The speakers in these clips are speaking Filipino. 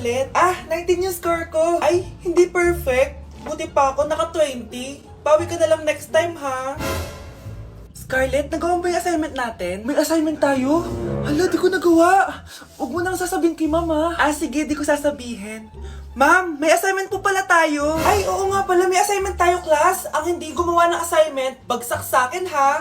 Scarlett. 19 yung score ko. Ay, hindi perfect. Buti pa ako, naka 20. Bawi ka na lang next time, ha? Scarlett, nagawa mo ba yung assignment natin? May assignment tayo? Hala, di ko nagawa. Huwag mo nang sasabihin kay mama. Sige, di ko sasabihin. Ma'am, may assignment po pala tayo. Ay, oo nga pala, may assignment tayo, class. Ang hindi gumawa ng assignment, bagsak sa akin, ha?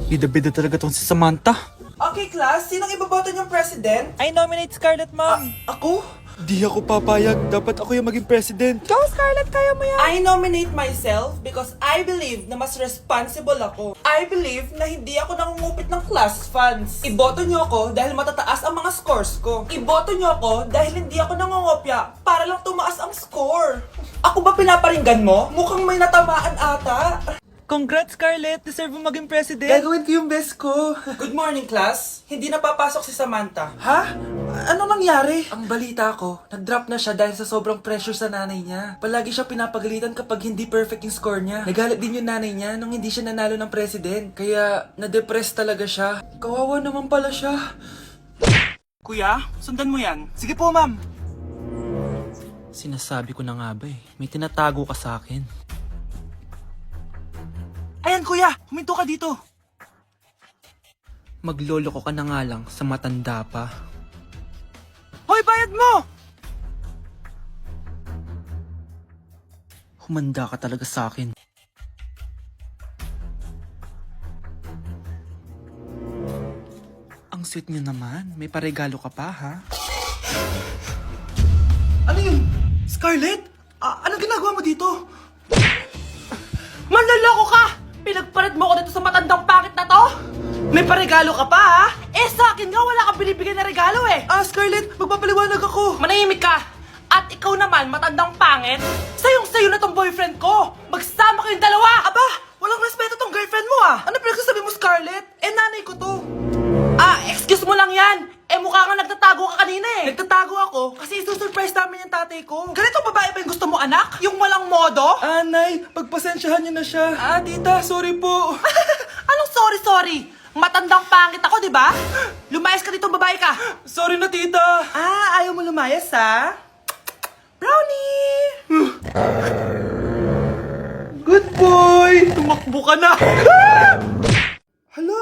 Bida-bida talaga tong si Samantha. Okay, class, sinong iboboto niyong president? I nominate Scarlett, ma'am. Ako? Di ako papayag. Dapat ako yung maging president. Go, Scarlett, kaya mo yan. I nominate myself because I believe na mas responsible ako. I believe na hindi ako nangungupit ng class funds. Iboto niyo ako dahil matataas ang mga scores ko. Iboto niyo ako dahil hindi ako nangungopya para lang tumaas ang score. Ako ba pinaparinggan mo? Mukhang may natamaan ata. Congrats, Scarlett. Deserve mo maging president. Gagawin ko yung best ko. Good morning, class. Hindi na papasok si Samantha. Ha? Ano nangyari? Ang balita ko, nag-drop na siya dahil sa sobrang pressure sa nanay niya. Palagi siya pinapagalitan kapag hindi perfect yung score niya. Nagalit din yung nanay niya nung hindi siya nanalo ng president. Kaya, na-depress talaga siya. Kawawa naman pala siya. Kuya, sundan mo yan. Sige po, ma'am. Sinasabi ko na nga ba eh. May tinatago ka sa akin. Ayan, kuya! Huminto ka dito! Magloloko ka na nga lang sa matanda pa. Hoy, bayad mo! Humanda ka talaga sa akin. Ang sweet niyo naman. May paregalo ka pa, ha? Ano yun? Scarlett? Anong ginagawa mo dito? Manloloko ka! Pinagpalit mo ko dito sa matandang pangit na to? May paregalo ka pa, ha? Sa akin nga, wala kang binibigay na regalo, eh. Scarlett, magpapaliwanag ako. Manahimik ka. At ikaw naman, matandang pangit. Sayong-sayo na tong boyfriend ko. Magsama kayong dalawa. Aba, walang respeto tong girlfriend mo, ah. Ano pinagsasabi mo, Scarlett? Nanay ko to. Excuse mo lang yan. Mukha nga nagtatago ka kanina, eh. Nagtatago ako kasi isusurprise namin yung tatay ko. Ganito babae ba yung gusto mo, anak? Yung walang modo? Nay, pagpasensyahan niyo na siya. Tita, sorry po. Anong sorry? Matandang pangit ako, di ba? Lumayas ka dito, babae ka. Sorry na, tita. Ayaw mo lumayas, ha? Brownie! Good boy! Tumakbo ka na! Hala,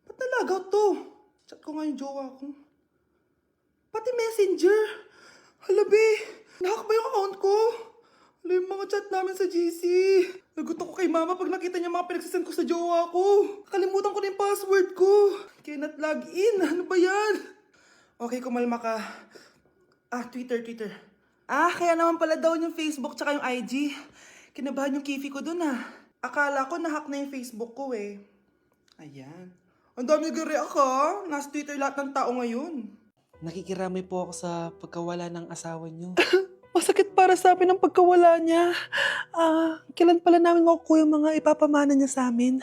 ba't nalagaw to? Chat ko nga yung jowa ko. Pati messenger. Hala, be. Nahack ba yung account ko? Hala, yung mga chat namin sa GC. Nagot ako kay mama pag nakita niya mga pinagsasend ko sa jowa ko. Nakalimutan ko na yung password ko. Cannot log in. Ano ba yan? Okay, kumalma ka. Twitter. Kaya naman pala daw yung Facebook tsaka yung IG. Kinabahan yung kifi ko dun, ah. Akala ko nahack na yung Facebook ko, eh. Ayan. Ang dami nag-react, ha? Nasa Twitter lahat ng tao ngayon. Nakikiramay po ako sa pagkawala ng asawa niyo. Masakit para sa amin ang pagkawala niya. Kailan pala namin makukuha yung mga ipapamana niya sa amin?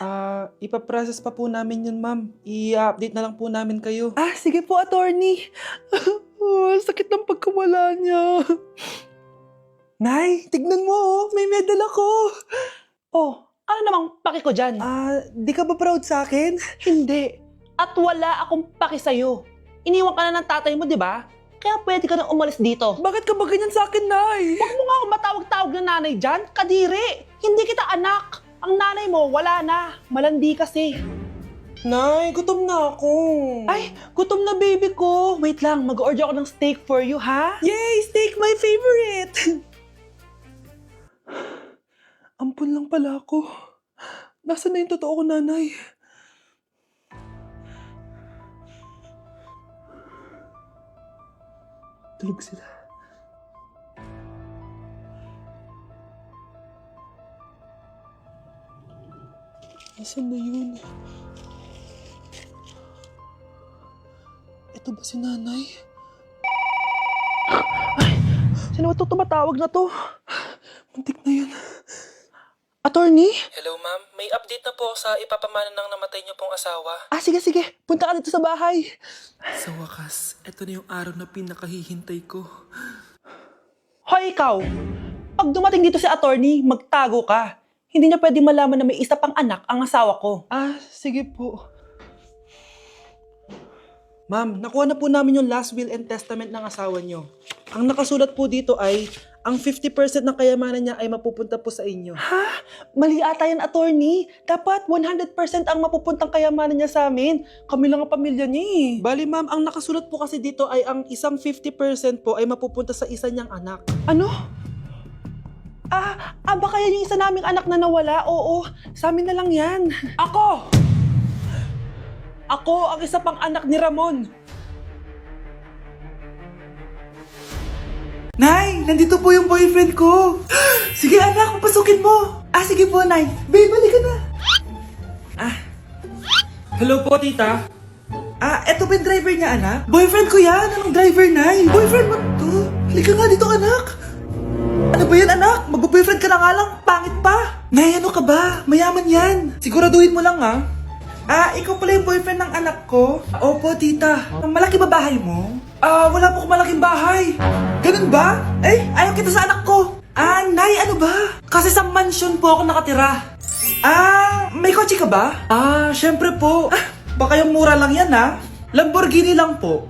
Ipaprocess pa po namin yun, ma'am. I-update na lang po namin kayo. Sige po, attorney. Sakit ng pagkawala niya. Nay, tignan mo, may medal ako. Ano namang paki ko dyan? Di ka ba proud sa akin? Hindi. At wala akong paki sa'yo. Iniwan ka na ng tatay mo, di ba? Kaya pwede ka na umalis dito. Bakit ka ba ganyan sa akin, Nay? Huwag mo nga akong matawag-tawag na nanay dyan. Kadiri. Hindi kita anak. Ang nanay mo, wala na. Malandi kasi. Nay, gutom na ako. Ay, gutom na baby ko. Wait lang, mag-order ako ng steak for you, ha? Yay! Steak, my favorite! Ampun lang pala ako. Nasaan na yung totoo ko, nanay? Tulog sila. Nasaan na yun? Ito ba si nanay? Sino ba ito tumatawag na to? Muntik na yun. Attorney? Hello, ma'am. May update na po sa ipapamana ng namatay niyo pong asawa. Sige. Punta ka dito sa bahay. Sa wakas, ito na yung araw na pinakahihintay ko. Hoy, ikaw! Pag dumating dito si attorney, magtago ka. Hindi niya pwede malaman na may isa pang anak ang asawa ko. Sige po. Ma'am, nakuha na po namin yung last will and testament ng asawa nyo. Ang nakasulat po dito ay, ang 50% ng kayamanan niya ay mapupunta po sa inyo. Ha? Mali ata yan, attorney. Dapat 100% ang mapupuntang kayamanan niya sa amin. Kami lang ang pamilya niya eh. Bali ma'am, ang nakasulat po kasi dito ay ang isang 50% po ay mapupunta sa isa niyang anak. Ano? Baka yan yung isa naming anak na nawala? Oo, sa amin na lang yan. Ako! Ako ang isa pang anak ni Ramon. Nay, nandito po yung boyfriend ko. Sige anak, papasukin mo. Sige po, Nay. Babe, balik ka na. Hello po, tita. Eto ba yung driver niya, anak? Boyfriend ko yan. Anong driver, Nay? Boyfriend mo to? Halika nga dito, anak. Ano ba yan, anak? Magbo-boyfriend ka na nga lang. Pangit pa. Nay, ano ka ba? Mayaman yan. Siguraduhin mo lang, ha? Ikaw pala yung boyfriend ng anak ko? Opo, tita. Malaki ba bahay mo? Wala po akong malaking bahay. Ganun ba? Ayaw kita sa anak ko. Nay, ano ba? Kasi sa mansion po ako nakatira. May kotse ka ba? Syempre po. Baka yung mura lang yan, ha? Lamborghini lang po.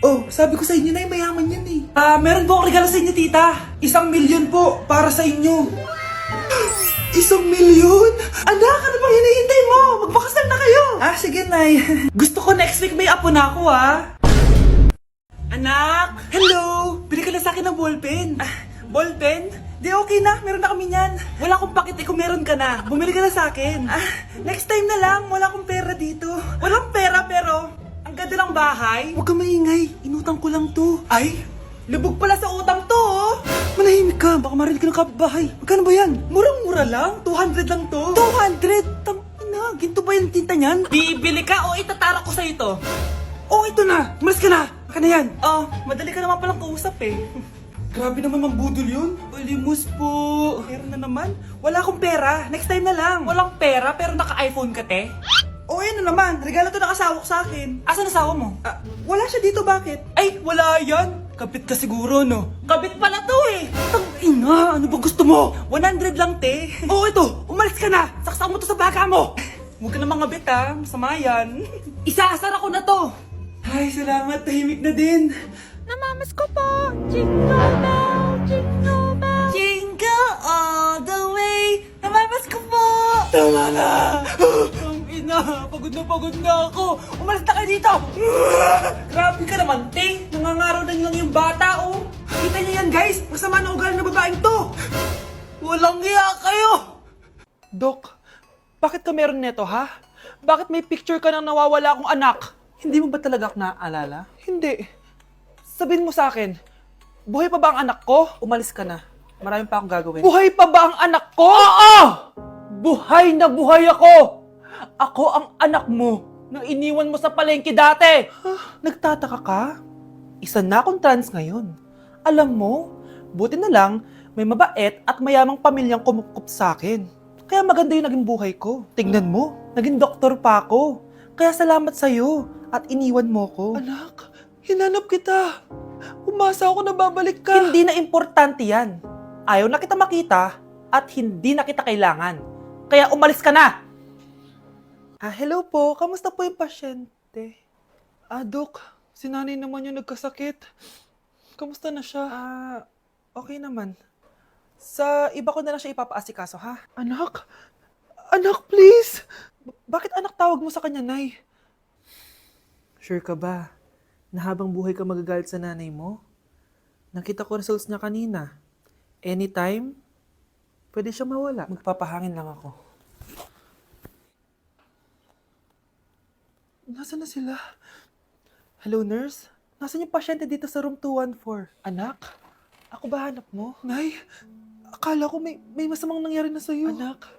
Oh, sabi ko sa inyo na mayaman yan eh. Meron po akong regalo sa inyo, tita. 1,000,000 po para sa inyo. 1,000,000? Anak, ano bang hinihintay mo? Magpakasal na kayo. Sige, Nay. Gusto ko next week may apo na ako, ha? Anak! Hello! Bili ka na sa akin ng ballpen. Ballpen? Di okay na, meron na kami niyan. Wala akong pakit kung meron ka na. Bumili ka na sa akin. Next time na lang, wala akong pera dito. Walang pera pero, ang ganda ng bahay. Huwag ka maingay, inutang ko lang to. Ay, lubog pala sa utang to, oh. Manahimik ka, baka marinig ka ng kapitbahay. Magkano ba yan? Murang-mura lang, 200 lang to. 200? Tangina, ginto ba yung tinta niyan? Bibili ka o itatara ko sa ito? Oh, ito na! Umalis ka na! Baka na yan! Madali ka naman palang kausap eh. Grabe naman mambudol yun. Ulimos po. Meron na naman. Wala akong pera. Next time na lang. Walang pera pero naka-iPhone ka, te? O, ayun na naman. Regalo to ng asawa ko sa akin. Asan asawa mo? Wala siya dito. Bakit? Ay, wala yan. Kabit ka siguro, no? Kabit pala to eh. Tangina, ano ba gusto mo? 100 lang, te. Oo, ito. Umalis ka na. Saksak mo to sa baka mo. Huwag ka na mga bit, ha. Masama yan. Isaasar ako na to. Ay, salamat. Tahimik na din. Namamas ko po! Jingle bell! Jingle bell! Jingle all the way! Namamas ko po! Tama na! Ang ina! Pagod na ako! Umalis na kayo dito! Grabe ka naman, te! Nangangaraw na lang yung bata, oh! Kita niyo yan, guys! Masama na ugali ng babaeng to! Walang iya kayo! Dok, bakit ka meron neto, ha? Bakit may picture ka ng nawawala akong anak? Hindi mo ba talaga ako naaalala? Hindi. Sabihin mo sa akin, buhay pa ba ang anak ko? Umalis ka na. Marami pa akong gagawin. Buhay pa ba ang anak ko? Oo! Buhay na buhay ako! Ako ang anak mo na iniwan mo sa palengke dati! Nagtataka ka? Isa na akong trans ngayon. Alam mo, buti na lang may mabait at mayamang pamilyang kumukup sa akin. Kaya maganda yung naging buhay ko. Tingnan mo, naging doktor pa ako. Kaya salamat sa'yo at iniwan mo ko. Anak, hinanap kita. Umasa ako na babalik ka. Hindi na importante yan. Ayaw na kita makita at hindi na kita kailangan. Kaya umalis ka na! Hello po. Kamusta po yung pasyente? Dok, si nanay naman yung nagkasakit. Kamusta na siya? Okay naman. Sa iba ko na lang siya ipapaasikaso, ha? Anak? Anak, please! Bakit anak tawag mo sa kanya, Nay? Sure ka ba na habang buhay ka magagalit sa nanay mo? Nakita ko results niya kanina. Anytime, pwede siya mawala. Magpapahangin lang ako. Nasaan na sila? Hello, nurse? Nasaan yung pasyente dito sa room 214? Anak? Ako ba hanap mo? Nay, akala ko may masamang nangyari na sa'yo. Anak,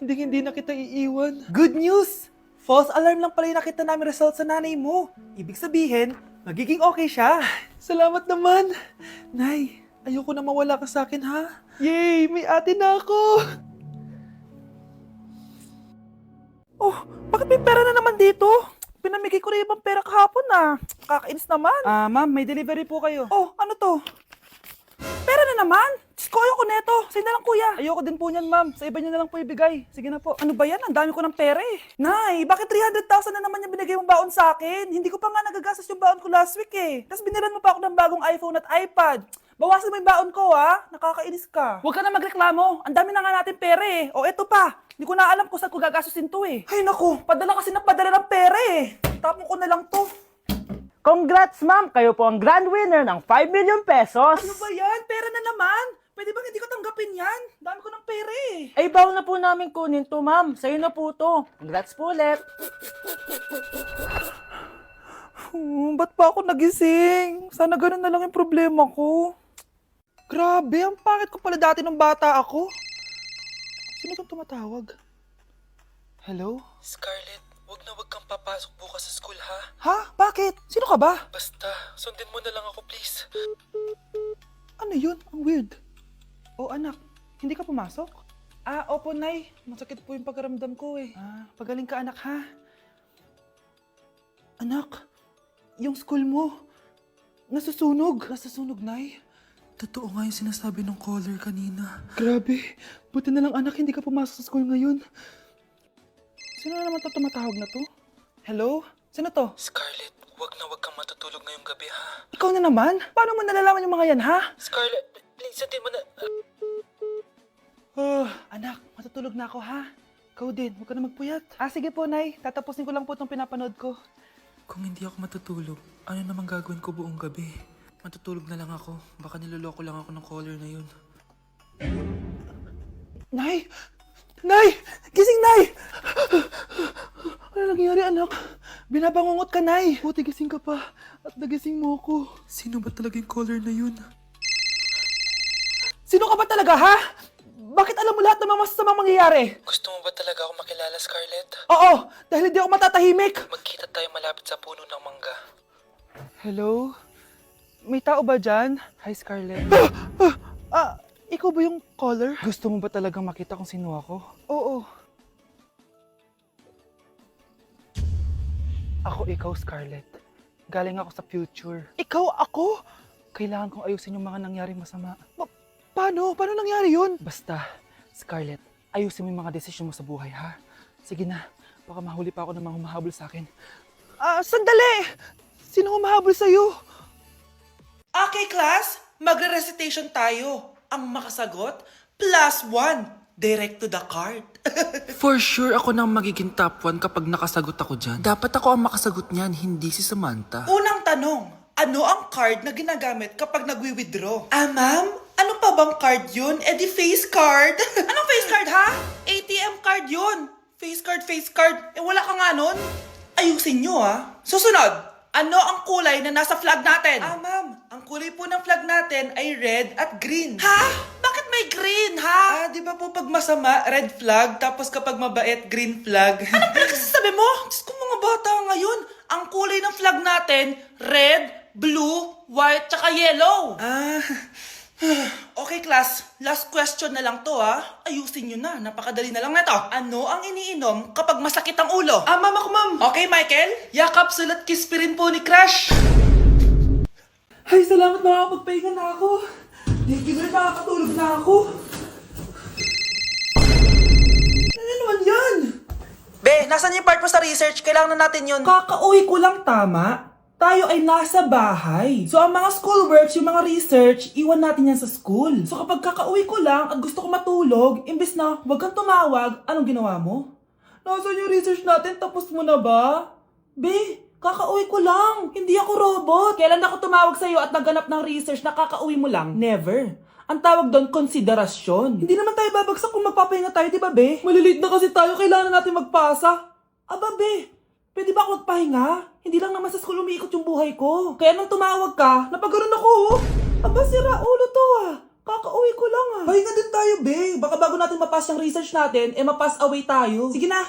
Hindi na kita iiwan. good news! False alarm lang pala yung nakita namin results sa nanay mo. Ibig sabihin, magiging okay siya. Salamat naman. Nay, ayoko na mawala ka sa akin, ha? Yay! May ate na ako! Oh, bakit may pera na naman dito? Pinamigay ko na ibang pera kahapon, Kakainis naman. Ma'am, may delivery po kayo. Oh, ano to? Pera na naman? Diyos ko, ayoko neto. Sa'yo na lang, kuya. Ayoko din po niyan, ma'am. Sa iba niyo na lang po ibigay. Sige na po. Ano ba yan? Ang dami ko ng pera eh. Nay, bakit 300,000 na naman yung binigay mong baon sa akin? Hindi ko pa nga nagagastos yung baon ko last week eh. Tapos biniran mo pa ako ng bagong iPhone at iPad. Bawasan mo yung baon ko, ha? Nakakainis ka. Huwag ka na magreklamo. Ang dami na nga natin pera eh. O eto pa. Hindi ko na alam kung saan ko gagastusin to eh. Ay naku, padala kasi ng padala ng pera eh. Tapon ko na lang to. Congrats, ma'am! Kayo po ang grand winner ng 5 million pesos. Ano ba yan? Pera na naman. Pwede ba hindi ko tanggapin yan? Dami ko ng pera eh. Ay, bawal na po namin kunin to, ma'am. Sa'yo na po to. Congrats po ulit. Ba't pa ako nagising? Sana ganun na lang yung problema ko. Grabe, ang pangit ko pala dati nung bata ako. Sino itong tumatawag? Hello? Scarlett, wag kang papasok bukas sa school ha. Ha? Bakit? Sino ka ba? Basta, sundin mo na lang ako please. Ano yun? Ang weird. Oh anak, hindi ka pumasok? Ah, opo nay. Masakit po yung pagkaramdam ko eh. Ah, pagaling ka anak ha. Anak, yung school mo, nasusunog. Nasusunog, nay? Totoo nga yung sinasabi ng caller kanina. Grabe. Buti na lang anak, hindi ka pumasok sa school ngayon. Sino na naman to tumatawag na to? Hello? Sino to? Scarlett, wag kang matutulog ngayong gabi ha. Ikaw na naman? Paano mo nalalaman yung mga yan, ha? Scarlett, please sundin mo na. Anak, matutulog na ako, ha? Ikaw din, huwag ka na magpuyat. Ah, sige po, Nay. Tatapusin ko lang po itong pinapanood ko. Kung hindi ako matutulog, ano namang gagawin ko buong gabi? Matutulog na lang ako. Baka niloloko lang ako ng caller na yun. Nay! Nay! Gising, Nay! Ano nangyari, anak? Binabangungot ka, Nay. Buti gising ka pa. At nagising mo ako. Sino ba talaga yung caller na yun? Sino ka ba talaga, ha? Bakit alam mo lahat ng mga masasamang mangyayari? Gusto mo ba talaga ako makilala, Scarlett? Oo, dahil hindi ako matatahimik. Magkita tayo malapit sa puno ng mangga. Hello? May tao ba dyan? Hi, Scarlett. Ikaw ba yung caller? Gusto mo ba talagang makita kung sino ako? Oo. Ako ikaw, Scarlett. Galing ako sa future. Ikaw ako? Kailangan kong ayusin yung mga nangyaring masama. Paano? Paano nangyari yun? Basta, Scarlett, ayusin mo yung mga desisyon mo sa buhay, ha? Sige na, baka mahuli pa ako ng mga humahabol sa akin. Sandali! Sino humahabol sa'yo? Okay, class, magre-recitation tayo. Ang makasagot, +1. Direct to the card. For sure ako nang magiging top 1 kapag nakasagot ako dyan. Dapat ako ang makasagot niyan, hindi si Samantha. Unang tanong, ano ang card na ginagamit kapag nagwi-withdraw? Ma'am? Ano pa bang card yun? Di face card. Anong face card, ha? ATM card yun. Face card. Wala ka nga nun? Ayusin nyo, ha? Susunod, ano ang kulay na nasa flag natin? Ma'am, ang kulay po ng flag natin ay red at green. Ha? Bakit may green, ha? Di ba po pag masama, red flag, tapos kapag mabait, green flag? Anong pinagsasabi mo? Diyos ko, mga bata ngayon. Ang kulay ng flag natin, red, blue, white, tsaka yellow. Okay, class. Last question na lang to, ha? Ayusin nyo na. Napakadali na lang na to. Ano ang iniinom kapag masakit ang ulo? Ma'am ako, ma'am. Okay, Michael? Yakap, sulat, kiss pa rin po ni Crush. Ay, salamat, makakapagpahinga na ako. Thank you, makakatulog na ako. Ano naman yan? Be, nasan yung part mo sa research? Kailangan na natin yun. Kakauwi ko lang, tama? Tayo ay nasa bahay. So, ang mga schoolworks, yung mga research, iwan natin yan sa school. So, kapag kakauwi ko lang at gusto ko matulog, imbes na wag kang tumawag, anong ginawa mo? Nasaan yung research natin? Tapos mo na ba? Be, kakauwi ko lang. Hindi ako robot. Kailan ako tumawag sa'yo at nagganap ng research na kakauwi mo lang? Never. Ang tawag doon, konsiderasyon. Hindi naman tayo babagsak kung magpapahinga tayo, di ba, be? Malilate na kasi tayo, kailangan natin magpasa. Aba, be, pwede ba ako magpahinga? Hindi lang naman sa school umiikot yung buhay ko. Kaya nang tumawag ka, napagano'n ako, oh. Aba, sira ulo to, ah. Kakauwi ko lang, ah. Pahinga din tayo, be. Baka bago natin mapass yung research natin, mapass away tayo. Sige na.